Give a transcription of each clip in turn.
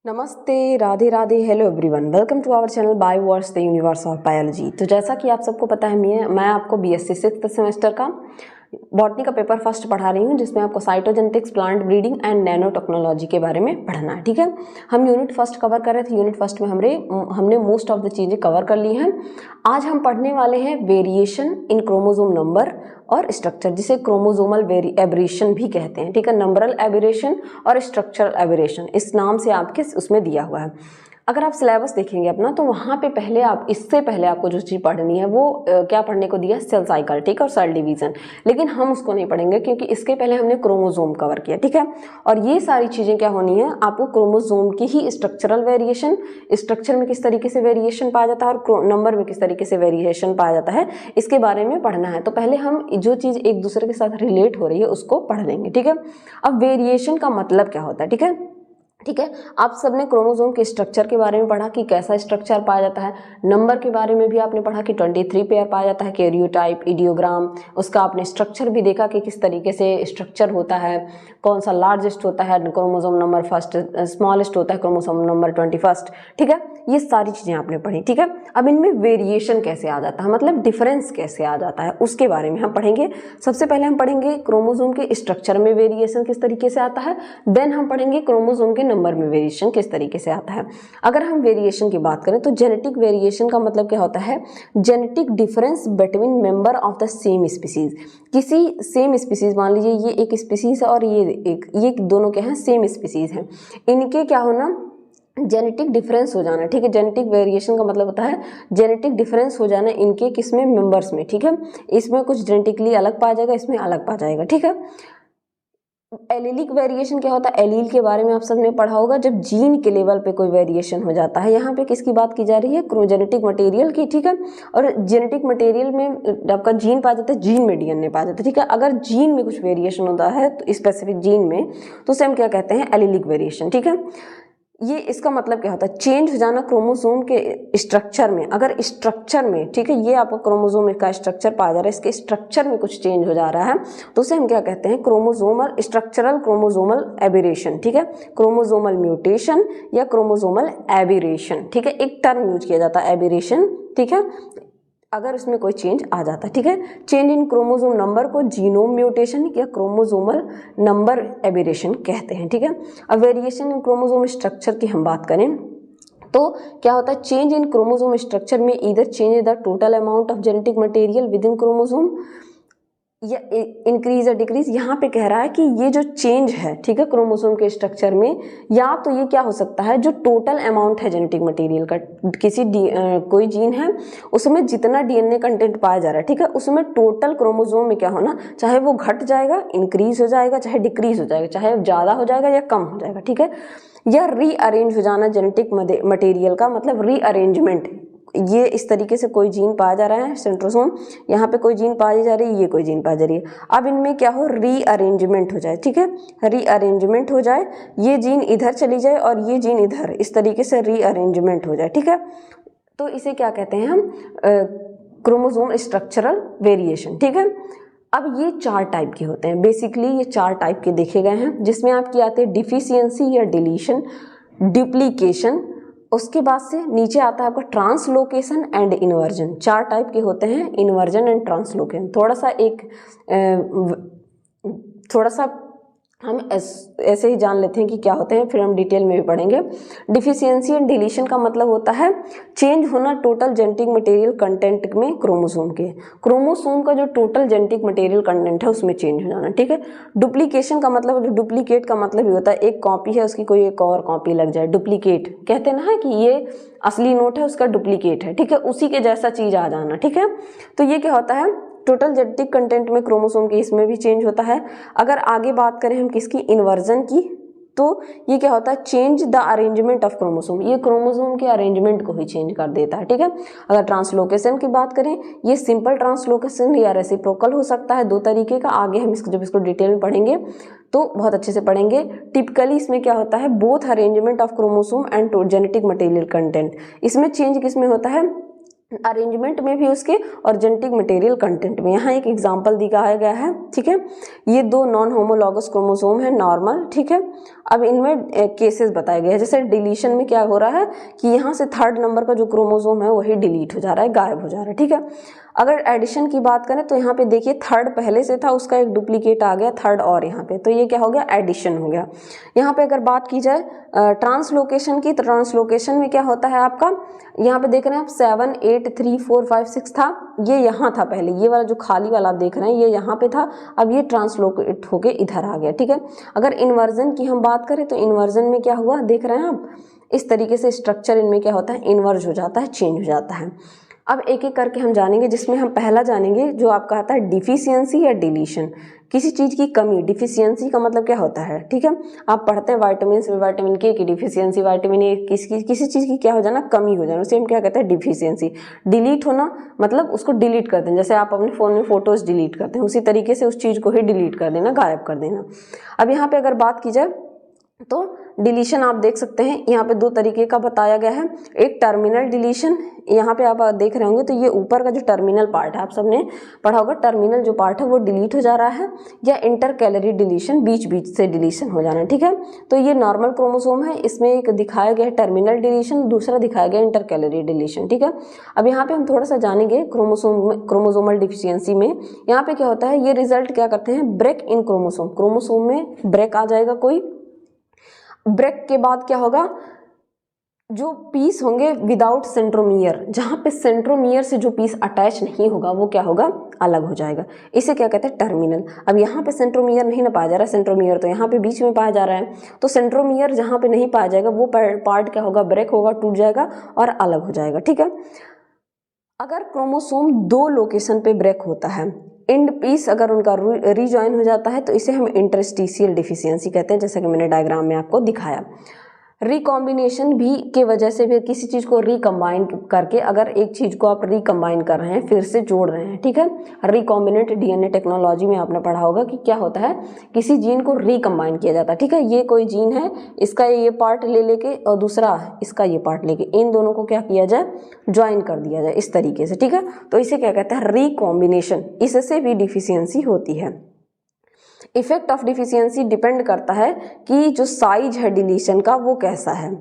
नमस्ते, Radhe Radhe, hello everyone, welcome to our channel Bioverse the universe of biology. तो जैसा कि आप सबको पता है मैं आपको बीएससी 6th सेमेस्टर का बॉटनी का पेपर फर्स्ट पढ़ा रही हूँ, जिसमें आपको cytogenetics, plant breeding and nano technology के बारे में पढ़ना है। ठीक है, हम यूनिट फर्स्ट कवर कर रहे थे। यूनिट फर्स्ट में हमने मोस्ट ऑफ द चीज़ें कवर कर ली हैं। आज हम पढ़ने वाले हैं वेरिएशन इन क्रोमोसोम नंबर और स्ट्रक्चर, जिसे क्रोमोसोमल एबरेशन भी कहते हैं। ठीक है, नंबरल एबरेशन और स्ट्रक्चरल एबरेशन इस नाम से आपके उसमें दिया हुआ है। अगर आप सिलेबस देखेंगे अपना, तो वहाँ पे इससे पहले आपको जो चीज़ पढ़नी है वो क्या पढ़ने को दिया, सेल साइकिल, ठीक है, और सेल डिवीजन। लेकिन हम उसको नहीं पढ़ेंगे क्योंकि इसके पहले हमने क्रोमोसोम कवर किया। ठीक है, और ये सारी चीज़ें क्या होनी है, आपको क्रोमोसोम की ही स्ट्रक्चरल वेरिएशन, स्ट्रक्चर में किस तरीके से वेरिएशन पाया जाता है और नंबर में किस तरीके से वेरिएशन पाया जाता है, इसके बारे में पढ़ना है। तो पहले हम जो चीज़ एक दूसरे के साथ रिलेट हो रही है उसको पढ़ लेंगे। ठीक है, अब वेरिएशन का मतलब क्या होता है। ठीक है, आप सबने क्रोमोसोम के स्ट्रक्चर के बारे में पढ़ा कि कैसा स्ट्रक्चर पाया जाता है। नंबर के बारे में भी आपने पढ़ा कि 23 पेयर पाया जाता है, कैरियोटाइप, इडियोग्राम। उसका आपने स्ट्रक्चर भी देखा कि किस तरीके से स्ट्रक्चर होता है, कौन सा लार्जेस्ट होता है क्रोमोसोम नंबर फर्स्ट, स्मॉलेस्ट होता है क्रोमोसोम नंबर 21। ठीक है, ये सारी चीज़ें आपने पढ़ी। ठीक है, अब इनमें वेरिएशन कैसे आ जाता है, मतलब डिफरेंस कैसे आ जाता है, उसके बारे में हम पढ़ेंगे। सबसे पहले हम पढ़ेंगे क्रोमोसोम के स्ट्रक्चर में वेरिएशन किस तरीके से आता है, देन हम पढ़ेंगे क्रोमोसोम के नंबर में वेरिएशन किस तरीके से आता है। अगर हम वेरिएशन की बात करें तो जेनेटिक वेरिएशन का मतलब क्या होता है, genetic difference between member of the same species. किसी सेम स्पीसीज, मान लीजिए ये एक स्पीसीज है और ये दोनों क्या हैं, सेम स्पीसीज हैं, इनके क्या होना, जेनेटिक डिफरेंस हो जाना। ठीक है, जेनेटिक वेरिएशन का मतलब होता है जेनेटिक डिफरेंस हो जाना इनके किसमें, मेंबर्स में। ठीक है, इसमें कुछ जेनेटिकली अलग पाया जाएगा, इसमें अलग पाया जाएगा। ठीक है, एलीलिक वेरिएशन क्या होता है, एलील के बारे में आप सबने पढ़ा होगा, जब जीन के लेवल पे कोई वेरिएशन हो जाता है। यहाँ पे किसकी बात की जा रही है, जेनेटिक मटेरियल की। ठीक है, और जेनेटिक मटेरियल में आपका जीन पाया जाता है, जीन में डीएनए पाया जाता है। ठीक है, अगर जीन में कुछ वेरिएशन होता है तो स्पेसिफिक जीन में, तो उसे हम क्या कहते हैं, एलीलिक वेरिएशन। ठीक है, ये इसका मतलब क्या होता है, चेंज हो जाना क्रोमोसोम के स्ट्रक्चर में। अगर स्ट्रक्चर में, ठीक है, ये आपका क्रोमोसोम का स्ट्रक्चर पाया जा रहा है, इसके स्ट्रक्चर में कुछ चेंज हो जा रहा है, तो उसे हम क्या कहते हैं, क्रोमोसोमल स्ट्रक्चरल क्रोमोसोमल एबिरेशन। ठीक है, क्रोमोसोमल म्यूटेशन या क्रोमोसोमल एबिरेशन। ठीक है, एक टर्म यूज किया जाता है, एबिरेशन। ठीक है, अगर उसमें कोई चेंज आ जाता है। ठीक है, चेंज इन क्रोमोसोम नंबर को जीनोम म्यूटेशन या क्रोमोसोमल नंबर एबिरेशन कहते हैं। ठीक है, अब वेरिएशन इन क्रोमोसोम स्ट्रक्चर की हम बात करें तो क्या होता है, चेंज इन क्रोमोसोम स्ट्रक्चर में इधर change the total amount of genetic material with in chromosome या इंक्रीज या डिक्रीज। यहाँ पे कह रहा है कि ये जो चेंज है, ठीक है, क्रोमोसोम के स्ट्रक्चर में, या तो ये क्या हो सकता है, जो टोटल अमाउंट है जेनेटिक मटेरियल का, कोई जीन है उसमें जितना डीएनए कंटेंट पाया जा रहा है, ठीक है, उसमें टोटल क्रोमोसोम में क्या होना, चाहे वो घट जाएगा, इंक्रीज हो जाएगा, चाहे डिक्रीज हो जाएगा, चाहे ज़्यादा हो जाएगा या कम हो जाएगा। ठीक है, या रीअरेंज हो जाना जेनेटिक मटेरियल का, मतलब रीअरेंजमेंट। ये इस तरीके से कोई जीन पाया जा रहा है, सेंट्रोसोम, यहाँ पे कोई जीन पाई जा रही है, ये कोई जीन पाई जा रही है। अब इनमें क्या हो, रीअरेंजमेंट हो जाए। ठीक है, रीअरेंजमेंट हो जाए, ये जीन इधर चली जाए और ये जीन इधर, इस तरीके से रीअरेंजमेंट हो जाए। ठीक है, तो इसे क्या कहते हैं हम, क्रोमोसोम स्ट्रक्चरल वेरिएशन। ठीक है, अब ये 4 टाइप के होते हैं, बेसिकली ये 4 टाइप के देखे गए हैं, जिसमें आपकी आते हैं डिफिशियंसी या डिलीशन, डुप्लीकेशन, उसके बाद से नीचे आता है आपका ट्रांसलोकेशन एंड इन्वर्जन। 4 टाइप के होते हैं, इन्वर्जन एंड ट्रांसलोकेशन। थोड़ा सा हम ऐसे ही जान लेते हैं कि क्या होते हैं, फिर हम डिटेल में भी पढ़ेंगे। डिफिशियंसी एंड डिलीशन का मतलब होता है चेंज होना टोटल जेनेटिक मटेरियल कंटेंट में, क्रोमोसोम का जो टोटल जेनेटिक मटेरियल कंटेंट है उसमें चेंज हो जाना। ठीक है, डुप्लीकेशन का मतलब, डुप्लीकेट का मतलब ये होता है एक कॉपी है उसकी कोई एक और कॉपी लग जाए, डुप्लीकेट कहते हैं ना, कि ये असली नोट है उसका डुप्लीकेट है। ठीक है, उसी के जैसा चीज आ जाना। ठीक है, तो ये क्या होता है, टोटल जेनेटिक कंटेंट में क्रोमोसोम के, इसमें भी चेंज होता है। अगर आगे बात करें हम किसकी, इन्वर्जन की, तो ये क्या होता है, change the arrangement of chromosome, ये क्रोमोसोम के अरेंजमेंट को ही चेंज कर देता है। ठीक है, अगर ट्रांसलोकेशन की बात करें, ये सिंपल ट्रांसलोकेशन या रेसिप्रोकल हो सकता है, 2 तरीके का। आगे हम जब इसको डिटेल में पढ़ेंगे तो बहुत अच्छे से पढ़ेंगे। टिपिकली इसमें क्या होता है, both arrangement of chromosome and genetic material content, इसमें चेंज किसमें होता है, अरेंजमेंट में भी उसके और जेनेटिक मटेरियल कंटेंट में। यहाँ एक एग्जांपल दिखाया गया है, ठीक है। ये 2 नॉन होमोलॉगस क्रोमोसोम है नॉर्मल, ठीक है। अब इनमें केसेस बताए गए हैं, जैसे डिलीशन में क्या हो रहा है कि यहाँ से 3rd नंबर का जो क्रोमोसोम है वही डिलीट हो जा रहा है, गायब हो जा रहा है, ठीक है। अगर एडिशन की बात करें तो यहाँ पे देखिए 3rd पहले से था, उसका एक डुप्लीकेट आ गया 3rd और यहाँ पे, तो ये क्या हो गया, एडिशन हो गया। यहाँ पे अगर बात की जाए ट्रांसलोकेशन की, तो ट्रांसलोकेशन में क्या होता है आपका, यहाँ पे देख रहे हैं आप 7 8 3 4 5 6 था, ये यहाँ था पहले, ये वाला जो खाली वाला आप देख रहे हैं ये यहाँ पे था, अब ये ट्रांसलोकेट होके इधर आ गया, ठीक है। अगर इन्वर्जन की हम बात करें तो इन्वर्जन में क्या हुआ, देख रहे हैं आप, इस तरीके से स्ट्रक्चर इनमें क्या होता है, इन्वर्ज हो जाता है, चेंज हो जाता है। अब एक एक करके हम जानेंगे, जिसमें हम पहला जानेंगे जो आपका आता है डिफिशियंसी या डिलीशन, किसी चीज़ की कमी। डिफिशियंसी का मतलब क्या होता है, ठीक है, आप पढ़ते हैं विटामिन में विटामिन के की डिफिशियंसी, विटामिन ए किसी चीज़ की क्या हो जाना, कमी हो जाना, उसे हम क्या कहते हैं, डिफिशियंसी। डिलीट होना मतलब उसको डिलीट कर देना, जैसे आप अपने फ़ोन में फ़ोटोज़ डिलीट करते हैं, उसी तरीके से उस चीज़ को ही डिलीट कर देना, गायब कर देना। अब यहाँ पर अगर बात की जाए तो डिलीशन आप देख सकते हैं यहाँ पे 2 तरीके का बताया गया है। एक टर्मिनल डिलीशन, यहाँ पे आप देख रहे होंगे तो ये ऊपर का जो टर्मिनल पार्ट है, आप सबने पढ़ा होगा, टर्मिनल जो पार्ट है वो डिलीट हो जा रहा है, या इंटर कैलोरी डिलीशन, बीच बीच से डिलीशन हो जाना, ठीक है। तो ये नॉर्मल क्रोमोसोम है, इसमें एक दिखाया गया है टर्मिनल डिलीशन, दूसरा दिखाया गया इंटर कैलोरी डिलीशन, ठीक है। अब यहाँ पे हम थोड़ा सा जानेंगे क्रोमोसोमल डिफिशियंसी में यहाँ पे क्या होता है, ये रिजल्ट क्या करते हैं, ब्रेक इन क्रोमोसोम, क्रोमोसोम में ब्रेक आ जाएगा कोई, ब्रेक के बाद क्या होगा, जो पीस होंगे विदाउट सेंट्रोमियर, जहाँ पे सेंट्रोमियर से जो पीस अटैच नहीं होगा वो क्या होगा, अलग हो जाएगा, इसे क्या कहते हैं, टर्मिनल। अब यहाँ पे सेंट्रोमियर नहीं ना पाया जा रहा है, सेंट्रोमियर तो यहाँ पे बीच में पाया जा रहा है, तो सेंट्रोमियर जहाँ पे नहीं पाया जाएगा वो पार्ट क्या होगा, ब्रेक होगा, टूट जाएगा और अलग हो जाएगा, ठीक है। अगर क्रोमोसोम 2 लोकेशन पे ब्रेक होता है, एंड पीस अगर उनका रीजॉइन हो जाता है, तो इसे हम इंटरस्टिशियल डिफिशियंसी कहते हैं, जैसा कि मैंने डायग्राम में आपको दिखाया। रिकॉम्बिनेशन भी के वजह से भी किसी चीज़ को रिकम्बाइन करके, अगर एक चीज़ को आप रिकम्बाइन कर रहे हैं, फिर से जोड़ रहे हैं, ठीक है, रिकॉम्बिनेंट डीएनए टेक्नोलॉजी में आपने पढ़ा होगा कि क्या होता है, किसी जीन को रिकम्बाइन किया जाता है, ठीक है। ये कोई जीन है, इसका ये पार्ट ले लेके और दूसरा इसका ये पार्ट लेके, इन दोनों को क्या किया जाए, ज्वाइन कर दिया जाए इस तरीके से, ठीक है। तो इसे क्या कहते हैं, रिकॉम्बिनेशन, इससे भी डिफिशियंसी होती है। इफेक्ट ऑफ डिफिशियंसी डिपेंड करता है कि जो साइज है डिलीशन का वो कैसा है,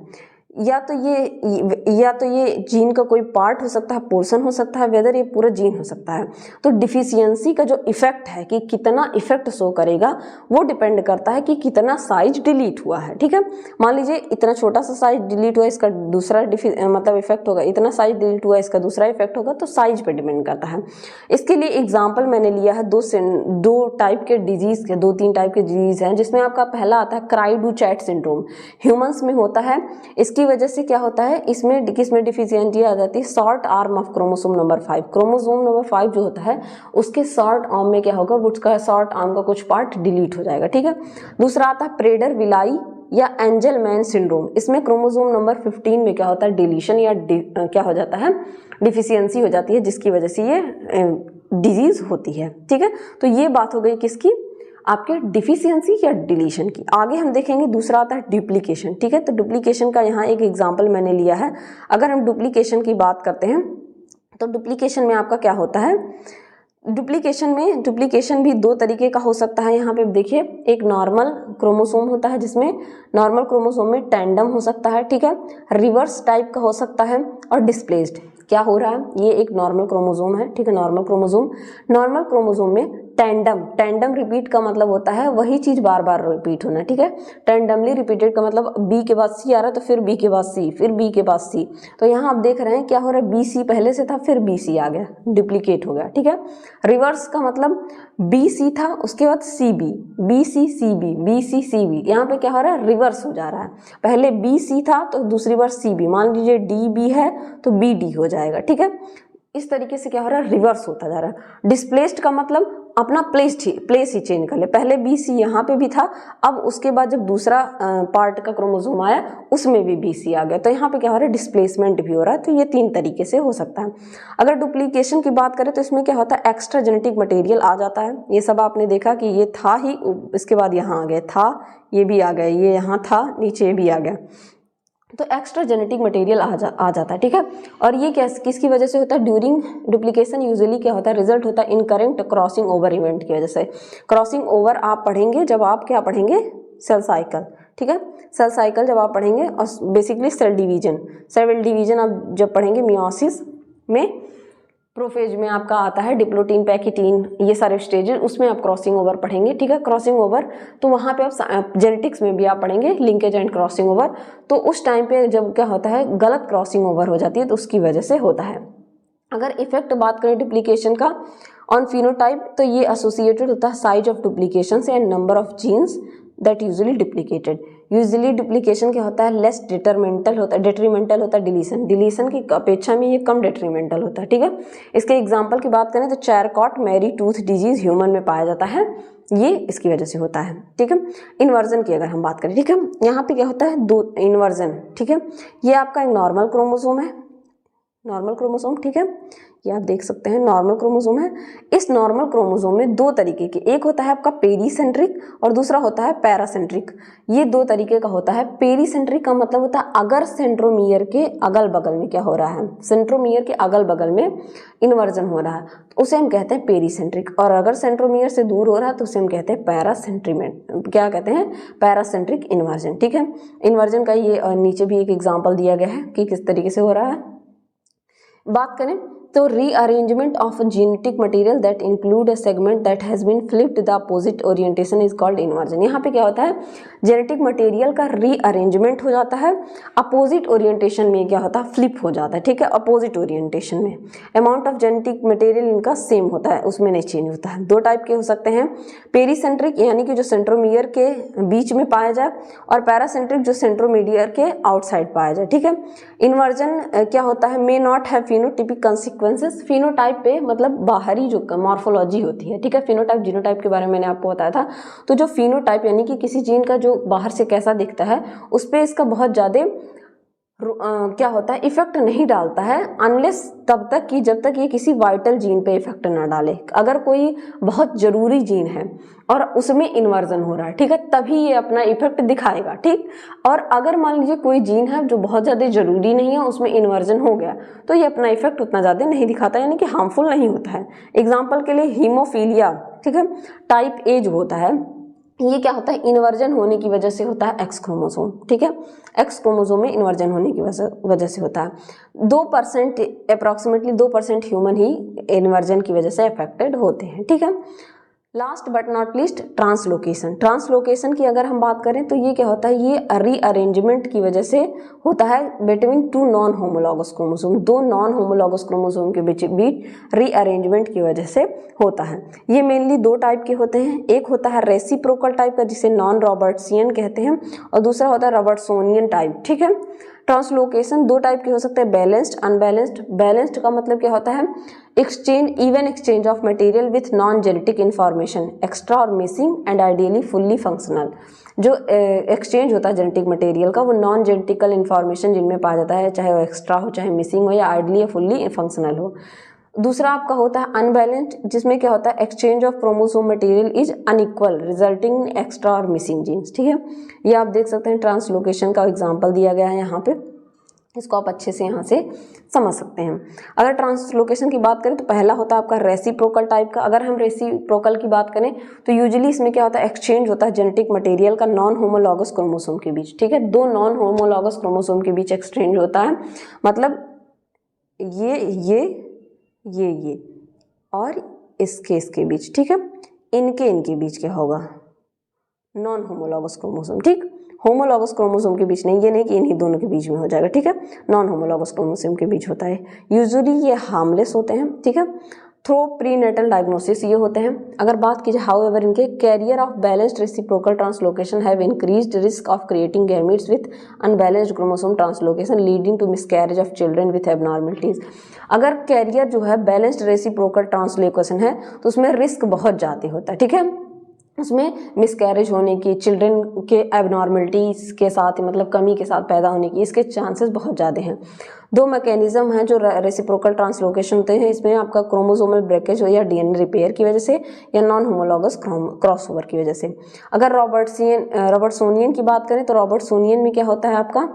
या तो ये जीन का कोई पार्ट हो सकता है, पोर्शन हो सकता है, वेदर ये पूरा जीन हो सकता है। तो डिफिशियंसी का जो इफेक्ट है कि कितना इफेक्ट शो करेगा वो डिपेंड करता है कि कितना साइज डिलीट हुआ है, ठीक है। मान लीजिए इतना छोटा सा साइज डिलीट हुआ, इसका दूसरा मतलब इफेक्ट होगा, इतना साइज डिलीट हुआ, इसका दूसरा इफेक्ट होगा, तो साइज पे डिपेंड करता है। इसके लिए एग्जाम्पल मैंने लिया है 2 टाइप के डिजीज के, 2-3 टाइप के डिजीज हैं, जिसमें आपका पहला आता है क्राई-डू-चैट सिंड्रोम, ह्यूमंस में होता है। इसकी वजह से क्या होता है, इसमें किसमें डिफिशियंसी आ जाती है, short arm of chromosome number 5, chromosome number 5 जो होता है उसके शॉर्ट आर्म में क्या होगा, उसका शॉर्ट आर्म का कुछ पार्ट डिलीट हो जाएगा, ठीक है। दूसरा आता है प्रेडर विलाई या एंजलमैन सिंड्रोम, इसमें क्रोमोसोम नंबर 15 में क्या होता है, डिलीशन या क्या हो जाता है, डिफिशियंसी हो जाती है, जिसकी वजह से ये डिजीज होती है, ठीक है। तो ये बात हो गई किसकी, आपके डिफिशियंसी या डिलीशन की। आगे हम देखेंगे दूसरा आता है डुप्लीकेशन, ठीक है। तो डुप्लीकेशन का यहाँ एक एग्जांपल मैंने लिया है। अगर हम डुप्लीकेशन की बात करते हैं तो डुप्लीकेशन में आपका क्या होता है, डुप्लीकेशन भी 2 तरीके का हो सकता है। यहाँ पे देखिए, एक नॉर्मल क्रोमोसोम होता है, जिसमें नॉर्मल क्रोमोसोम में टैंडम हो सकता है, ठीक है, रिवर्स टाइप का हो सकता है, और डिस्प्लेस्ड क्या हो रहा है, ये एक नॉर्मल क्रोमोसोम है, ठीक है, नॉर्मल क्रोमोसोम में टैंडम रिपीट का मतलब होता है वही चीज बार बार रिपीट होना, ठीक है। टैंडमली रिपीटेड का मतलब बी के बाद सी आ रहा है तो फिर बी के बाद सी, फिर बी के बाद सी, तो यहाँ आप देख रहे हैं क्या हो रहा है, बी सी पहले से था, फिर बी सी आ गया, डुप्लीकेट हो गया, ठीक है। रिवर्स का मतलब बी सी था, उसके बाद C B, B C C B, B C C B, यहाँ पे क्या हो रहा है, रिवर्स हो जा रहा है, पहले बी सी था तो दूसरी बार सी बी, मान लीजिए डी बी है तो बी डी हो जाएगा, ठीक है। इस तरीके से क्या हो रहा है, रिवर्स होता जा रहा है। डिस्प्लेस्ड का मतलब अपना प्लेस ही चेंज कर ले, पहले बी सी यहाँ पे भी था, अब उसके बाद जब दूसरा पार्ट का क्रोमोसोम आया उसमें भी बी सी आ गया, तो यहाँ पे क्या हो रहा है, डिस्प्लेसमेंट भी हो रहा है। तो ये 3 तरीके से हो सकता है। अगर डुप्लीकेशन की बात करें तो इसमें क्या होता है, एक्स्ट्रा जेनेटिक मटेरियल आ जाता है। ये सब आपने देखा कि ये था ही, इसके बाद यहाँ आ गया था, ये भी आ गया, ये यहाँ था, नीचे भी आ गया, तो एक्स्ट्रा जेनेटिक मटेरियल आ जाता है, ठीक है। और ये किसकी वजह से होता है? ड्यूरिंग डुप्लीकेशन यूजुअली क्या होता है? रिजल्ट होता है इनकरेक्ट क्रॉसिंग ओवर इवेंट की वजह से। क्रॉसिंग ओवर आप पढ़ेंगे जब आप क्या पढ़ेंगे? सेल साइकिल, ठीक है। सेल साइकिल जब आप पढ़ेंगे और बेसिकली सेल डिवीजन आप जब पढ़ेंगे मियोसिस में, प्रोफेज में आपका आता है डिप्लोटीन, पैकिटीन, ये सारे स्टेजेस, उसमें आप क्रॉसिंग ओवर पढ़ेंगे, ठीक है। क्रॉसिंग ओवर तो वहाँ पे आप जेनेटिक्स में भी आप पढ़ेंगे लिंकेज एंड क्रॉसिंग ओवर। तो उस टाइम पे जब क्या होता है? गलत क्रॉसिंग ओवर हो जाती है तो उसकी वजह से होता है। अगर इफेक्ट बात करें डुप्लीकेशन का ऑन फिनोटाइप, तो ये एसोसिएटेड होता है साइज ऑफ डुप्लीकेशन से and number of genes that usually duplicated. Usually duplication क्या होता है? लेस डिटरमेंटल होता है डिलीशन की अपेक्षा में ये कम डेट्रीमेंटल होता है, ठीक है। इसके एग्जाम्पल की बात करें तो चैरकॉट मैरी टूथ डिजीज ह्यूमन में पाया जाता है, ये इसकी वजह से होता है, ठीक है। इन्वर्जन की अगर हम बात करें, ठीक है, यहाँ पे क्या होता है? दो इन्वर्जन, ठीक है। ये आपका एक नॉर्मल क्रोमोसोम है, ठीक है, ये आप देख सकते हैं नॉर्मल क्रोमोसोम है। इस नॉर्मल क्रोमोसोम में दो तरीके के, एक होता है आपका पेरीसेंट्रिक और दूसरा होता है पैरासेंट्रिक। ये दो तरीके का होता है। पेरीसेंट्रिक का मतलब होता है अगर सेंट्रोमियर के अगल बगल में क्या हो रहा है? सेंट्रोमियर के अगल बगल में इन्वर्जन हो रहा है तो उसे हम कहते हैं पेरीसेंट्रिक, और अगर सेंट्रोमियर से दूर हो रहा है तो उसे हम कहते हैं पैरासेंट्रिक इन्वर्जन, ठीक है। इन्वर्जन का ये नीचे भी एक एग्जाम्पल दिया गया है कि किस तरीके से हो रहा है। बात करें तो rearrangement of genetic material that include a segment that has been flipped the opposite orientation is called inversion. यहाँ पे क्या होता है? जेनेटिक मटेरियल का रीअरेंजमेंट हो जाता है, अपोजिट ओरिएंटेशन में क्या होता है? फ्लिप हो जाता है, ठीक है, अपोजिट ओरिएंटेशन में। अमाउंट ऑफ जेनेटिक मटेरियल इनका सेम होता है, उसमें नहीं चेंज होता है। दो टाइप के हो सकते हैं, पेरीसेंट्रिक यानी कि जो सेंट्रोमियर के बीच में पाया जाए, और पैरासेंट्रिक जो सेंट्रोमीडियर के आउटसाइड पाया जाए, ठीक है। इन्वर्जन क्या होता है? May not have phenotypic consequences. Phenotype पे मतलब बाहरी जो मॉर्फोलॉजी होती है, ठीक है। फिनोटाइप जीनोटाइप के बारे में मैंने आपको बताया था। तो जो फिनोटाइप यानी कि किसी जीन का जो बाहर से कैसा दिखता है उस पर इसका बहुत ज़्यादा क्या होता है? इफेक्ट नहीं डालता है, अनलेस तब तक कि जब तक ये किसी वाइटल जीन पे इफेक्ट ना डाले। अगर कोई बहुत जरूरी जीन है और उसमें इन्वर्जन हो रहा है, ठीक है, तभी ये अपना इफेक्ट दिखाएगा, ठीक। और अगर मान लीजिए कोई जीन है जो बहुत ज़्यादा जरूरी नहीं है, उसमें इन्वर्जन हो गया तो ये अपना इफेक्ट उतना ज़्यादा नहीं दिखाता, यानी कि हार्मफुल नहीं होता है। एग्जाम्पल के लिए हीमोफीलिया, ठीक है, टाइप ए जो होता है, ये क्या होता है? इन्वर्जन होने की वजह से होता है एक्स क्रोमोसोम, ठीक है। एक्स क्रोमोसोम में इन्वर्जन होने की वजह से होता है। 2% अप्रॉक्सीमेटली 2% ह्यूमन ही इन्वर्जन की वजह से अफेक्टेड होते हैं, ठीक है। Last but not least translocation की अगर हम बात करें तो ये क्या होता है? ये रीअरेंजमेंट की वजह से होता है between two non homologous chromosome. दो नॉन होमोलॉगस क्रोमोसोम के बीच रीअरेंजमेंट की वजह से होता है। ये मेनली दो टाइप के होते हैं, एक होता है रेसिप्रोकल टाइप का जिसे नॉन रॉबर्ट्सियन कहते हैं, और दूसरा होता है रॉबर्ट्सोनियन टाइप, ठीक है। ट्रांसलोकेशन दो टाइप के हो सकते हैं, बैलेंस्ड, अनबैलेंस्ड। बैलेंस्ड का मतलब क्या होता है? Even exchange of material with non genetic information, extra or missing and ideally fully functional. जो एक्सचेंज होता है जेनेटिक मटेरियल का, वो नॉन जेनेटिकल इन्फॉर्मेशन जिनमें पाया जाता है, चाहे वो एक्स्ट्रा हो, चाहे मिसिंग हो, या आइडियली या फुल्ली फंक्शनल हो। दूसरा आपका होता है अनबैलेंस्ड, जिसमें क्या होता है? Exchange of chromosome material is unequal resulting in extra or missing jeans, ठीक है। ये आप देख सकते हैं ट्रांसलोकेशन का एग्जांपल दिया गया है यहाँ पे, इसको आप अच्छे से यहाँ से समझ सकते हैं। अगर ट्रांसलोकेशन की बात करें तो पहला होता है आपका रेसिप्रोकल टाइप का। अगर हम रेसिप्रोकल की बात करें तो यूजुअली इसमें क्या होता है? एक्सचेंज होता है जेनेटिक मटेरियल का नॉन होमोलॉगस क्रोमोसोम के बीच, ठीक है। दो नॉन होमोलॉगस क्रोमोसोम के बीच एक्सचेंज होता है, मतलब ये और इसके बीच, ठीक है। इनके बीच क्या होगा? नॉन होमोलॉगस क्रोमोसोम, ठीक। होमोलॉगस क्रोमोसोम के बीच नहीं, ये नहीं कि इन्हीं दोनों के बीच में हो जाएगा, ठीक है। नॉन होमोलॉगस क्रोमोसोम के बीच होता है। यूजुअली ये हार्मलेस होते हैं, ठीक है। थ्रो प्रीनेटल डायग्नोसिस ये होते हैं। अगर बात की जाए हाउएवर इनके carrier of balanced reciprocal translocation have increased risk of creating gametes with unbalanced chromosome translocation leading to miscarriage of children with abnormalities. अगर कैरियर जो है बैलेंस्ड रेसिप्रोकल ट्रांसलोकेशन है तो उसमें रिस्क बहुत ज़्यादा होता है, ठीक है। उसमें मिसकैरेज होने की, चिल्ड्रन के एबनॉर्मलिटीज़ के साथ मतलब कमी के साथ पैदा होने की इसके चांसेस बहुत ज़्यादा हैं। दो मैकेनिज्म हैं जो रेसिप्रोकल ट्रांसलोकेशन होते हैं, इसमें आपका क्रोमोसोमल ब्रेकेज हो या डीएनए रिपेयर की वजह से या नॉन होमोलॉगस क्रॉसओवर की वजह से। अगर रॉबर्टसोनियन की बात करें तो रॉबर्टसोनियन में क्या होता है आपका,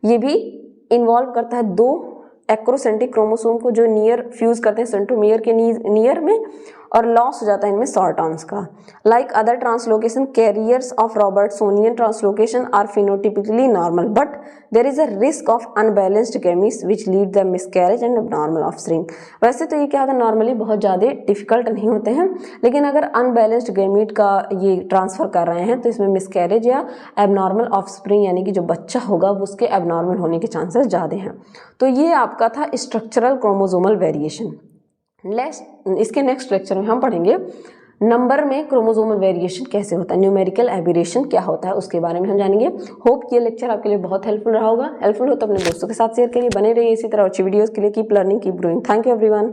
ये भी इन्वॉल्व करता है दो एक्रोसेंट्रिक क्रोमोसोम को जो नियर फ्यूज करते हैं सेंट्रोमियर के नियर में, और लॉस हो जाता है इनमें शॉर्ट आर्म्स का। Like other translocation, carriers of Robertsonian translocation are phenotypically normal but there is a risk of unbalanced gametes which lead the miscarriage and abnormal offspring. वैसे तो ये क्या होता है, नॉर्मली बहुत ज़्यादा डिफिकल्ट नहीं होते हैं, लेकिन अगर अनबैलेंस्ड गैमीट का ये ट्रांसफर कर रहे हैं तो इसमें मिसकैरेज या एबनॉर्मल ऑफस्प्रिंग यानी कि जो बच्चा होगा वो उसके एबनॉर्मल होने के चांसेस ज़्यादा हैं। तो ये आपका था स्ट्रक्चरल क्रोमोसोमल वेरिएशन। इसके नेक्स्ट लेक्चर में हम पढ़ेंगे नंबर में क्रोमोसोमल वेरिएशन कैसे होता है, न्यूमेरिकल एबेरेशन क्या होता है उसके बारे में हम जानेंगे। होप ये लेक्चर आपके लिए बहुत हेल्पफुल रहा होगा। हेल्पफुल हो तो अपने दोस्तों के साथ शेयर करिए। बने रहिए इसी तरह अच्छी वीडियोस के लिए। Keep learning, keep growing. Thank you everyone.